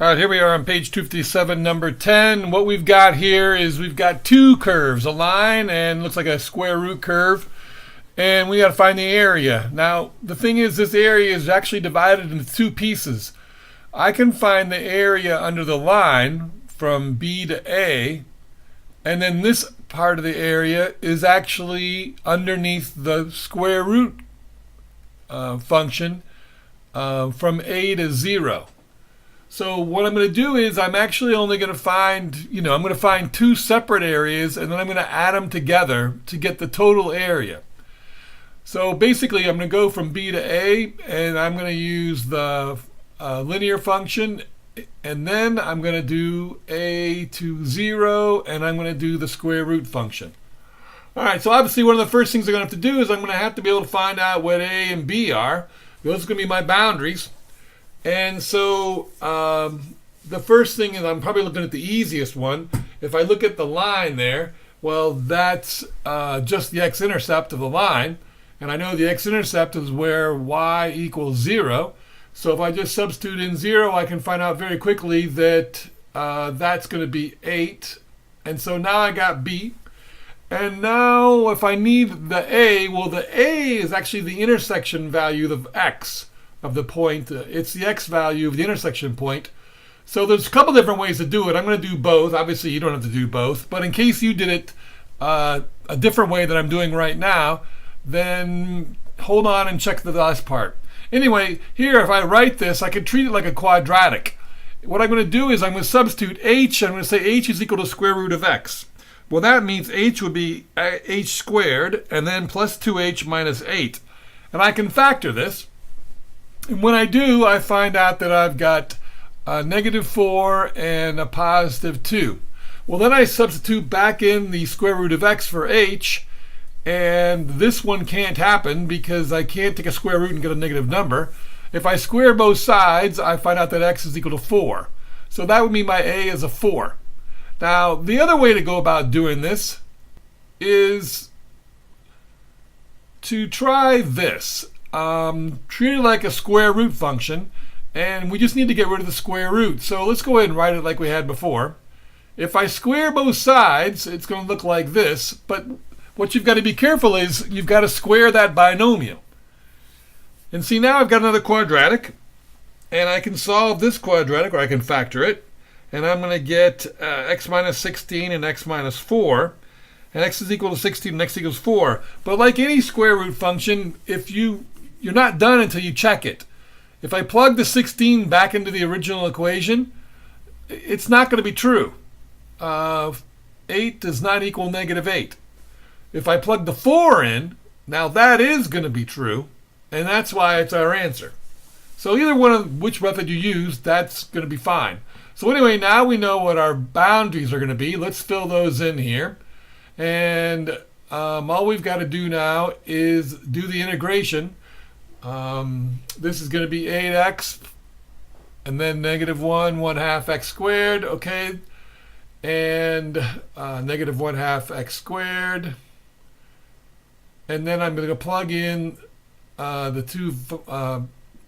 All right, here we are on page 257, number 10. What we've got here is we've got two curves, a line and looks like a square root curve. And we got to find the area. Now, the thing is, this area is actually divided into two pieces. I can find the area under the line from B to A, and then this part of the area is actually underneath the square root function from A to 0. So what I'm going to do is I'm actually only going to find, I'm going to find two separate areas, and then I'm going to add them together to get the total area. So basically I'm going to go from B to A, and I'm going to use the linear function, and then I'm going to do A to 0, and I'm going to do the square root function. All right, so obviously one of the first things I'm going to have to do is I'm going to have to be able to find out what A and B are. Those are going to be my boundaries. And so the first thing is I'm probably looking at the easiest one. If I look at the line there, well, that's just the x-intercept of the line. And I know the x-intercept is where y equals 0. So if I just substitute in 0, I can find out very quickly that that's going to be 8. And so now I got b. And now if I need the a, well, the a is actually the intersection value of x of the point. It's the x value of the intersection point. So there's a couple different ways to do it. I'm going to do both. Obviously, you don't have to do both. But in case you did it a different way than I'm doing right now, then hold on and check the last part. Anyway, here, if I write this, I can treat it like a quadratic. What I'm going to do is I'm going to substitute h. I'm going to say h is equal to square root of x. Well, that means h would be h squared, and then plus 2h minus 8. And I can factor this. And when I do, I find out that I've got a -4 and a +2. Well, then I substitute back in the square root of x for h, and this one can't happen because I can't take a square root and get a negative number. If I square both sides, I find out that x is equal to 4. So that would mean my a is a 4. Now, the other way to go about doing this is to try this. Treat it like a square root function, and we just need to get rid of the square root. So let's go ahead and write it like we had before. If I square both sides, it's going to look like this, but what you've got to be careful is you've got to square that binomial. And see, now I've got another quadratic, and I can solve this quadratic, or I can factor it, and I'm going to get x minus 16 and x minus 4. And x is equal to 16 and x equals 4. But like any square root function, if you're not done until you check it. If I plug the 16 back into the original equation, it's not going to be true. 8 does not equal -8. If I plug the 4 in, now that is going to be true, and that's why it's our answer. So either one of which method you use, that's going to be fine. So anyway, now we know what our boundaries are going to be. Let's fill those in here. And all we've got to do now is do the integration. This is going to be 8x, and then -1, 1/2 x squared, okay, and -1/2 x squared. And then I'm going to plug in the two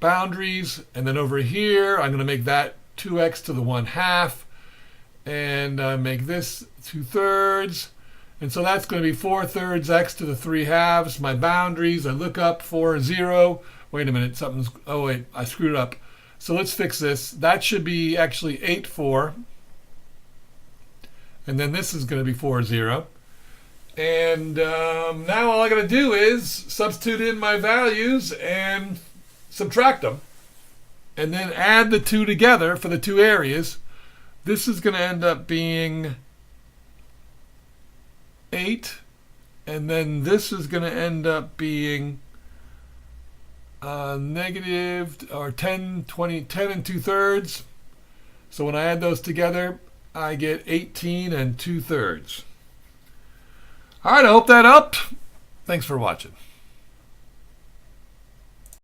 boundaries, and then over here I'm going to make that 2x to the 1/2, and make this 2/3. And so that's going to be 4/3 x to the 3/2. My boundaries, I look up 4, 0. Wait a minute, oh wait, I screwed up. So let's fix this. That should be actually 8, 4. And then this is going to be 4, 0. And now all I got to do is substitute in my values and subtract them. And then add the two together for the two areas. This is going to end up being 8, and then this is going to end up being negative, or 10 and 2/3. So when I add those together, I get 18 and 2/3. All right, I hope that helped. Thanks for watching.